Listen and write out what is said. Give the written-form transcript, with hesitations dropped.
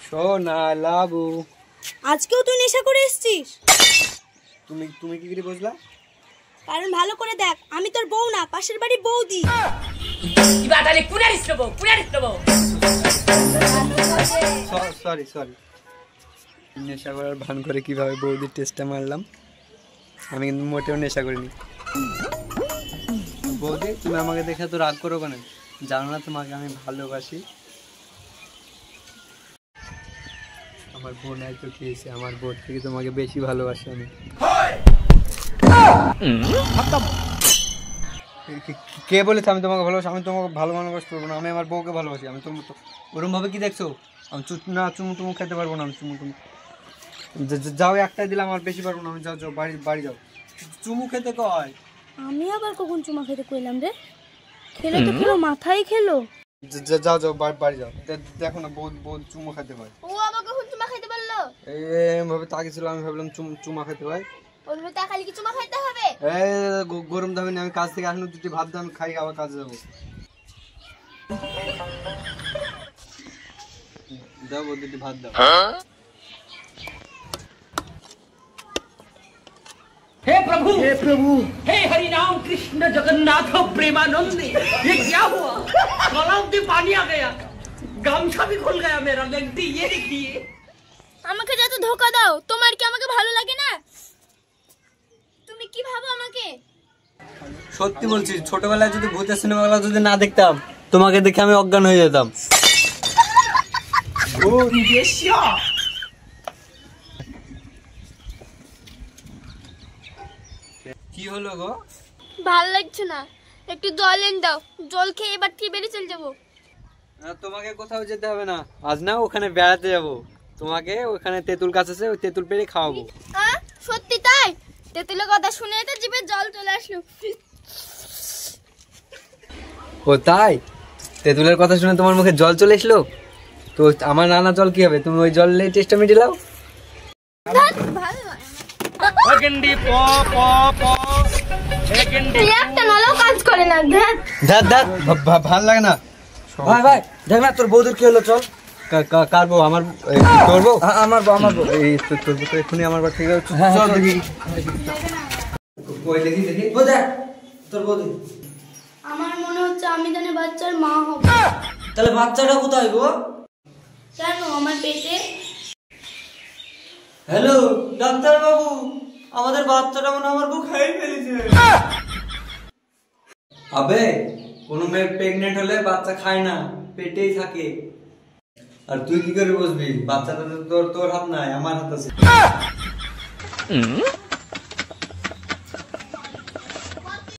সোনা লাবু, আজকেও তুই নেশা করে এসেছিস? তুমি কি করে বুঝলা? কারণ ভালো করে দেখ, আমি তোর বউ না, পাশের বাড়ি বৌদি। সরি নেশা করার ভান করে কিভাবে বৌদির টেস্টটা মারলাম। আমি কিন্তু মোটেও নেশা করিনি। বৌদি, তুমি আমাকে দেখে তো রাগ করো কেন? জানো না তোমাকে আমি ভালোবাসি। আমার বোন একটু খেয়েছে, আমার বোন থেকে তোমাকে বেশি ভালোবাসি আমি। কে বলেছে আমি তোমাকে ভালোবাসি? আমি তোমাকে ভালোবাসতে পারবো না, আমি আমার বউকে ভালোবাসি। আমি তুমি ওরকম ভাবে কি দেখছো? আমি চুমু টুমু খেতে পারবো না। আমি চুমু টুমু যাও, একটাই দিলাম, আর বেশি পারবো না আমি। যাও বাড়ি যাও। চুমু খেতে কয়? আমি আবার কখন চুমা খেতে কইলাম রে? খেলে তো খেলো, মাথায় খেলো। যাও বাড়ি যাও। দেখো না বউ চুমু খেতে হয়। ও আবার কখন চুমা খেতে পারলো? এইভাবে তাকিয়েছিল, আমি ভাবলাম চুমা খেতে হয়। ওইভাবে তাকালে কি চুমা খেতে হবে? গরম দাবি না, আমি কাজ থেকে আসলে দুটি ভাত দাম খাই, আবার কাজে যাবো। দাও দুটি ভাত দাও। हे प्रभु हे हरि राम कृष्ण जगन्नाथ प्रेमानंद, ये क्या हुआ? गलाव में पानी आ गया, गामछा भी खुल गया मेरा। लगती ये देखिए। আমাকে যত ধোকা দাও, তোমার কি আমাকে ভালো লাগে না? তুমি কি ভাবো আমাকে? সত্যি বলছি, ছোটবেলায় যদি ভূতের সিনেমাগুলো যদি না দেখতাম, তোমাকে দেখে আমি অজ্ঞান হয়ে যেতাম। ओ ये क्या? কি হলো গো? ভালো লাগছে না, একটু জল এনে দাও। জল খেয়ে এবার থেকে বেরিয়ে চলে যাবো। তোমাকে কোথাও যেতে হবে না, আজ না ওখানে বেড়াতে যাব। তোমাকে ওখানে তেঁতুল গাছ আছে, ওই তেঁতুল পেড়ে খাওয়াবো। সত্যি তাই? তেঁতুলের কথা শুনে তো জিভে জল চলে আসলো। ও তাই? তেঁতুলের কথা শুনে তোমার মুখে জল চলে এসলো? তো আমার নানা জল কি হবে? তুমি ওই জলে টেস্টটা মিটিয়ে দাও। কাজ করে না, ভাল লাগে না। ভাই দেখ না তোর বৌদির কি হলো? চল। কার বউ? আমার তোর বউ? আমার বউ এই তোর বউ তো এক্ষুনি আমার বাড়ি থেকে চল দেখি। কই দেখি ও দেখ তোর বৌদি। আমার মনে হচ্ছে আমি জানি বাচ্চার মা হব। তাহলে বাচ্চাটা কোথায় গো? কেন, আমার পেটে। হ্যালো ডাক্তার বাবু, আমাদের বাচ্চাটা মনে আমার বউ খাই ফেলেছে। আবে কোনো মেয়ে প্রেগনেন্ট হলে বাচ্চা খায় না, পেটেই থাকে। আর তুই কি করে বুঝবি? বাচ্চাটা তো তোর হাত নাই, আমার হাত আছে।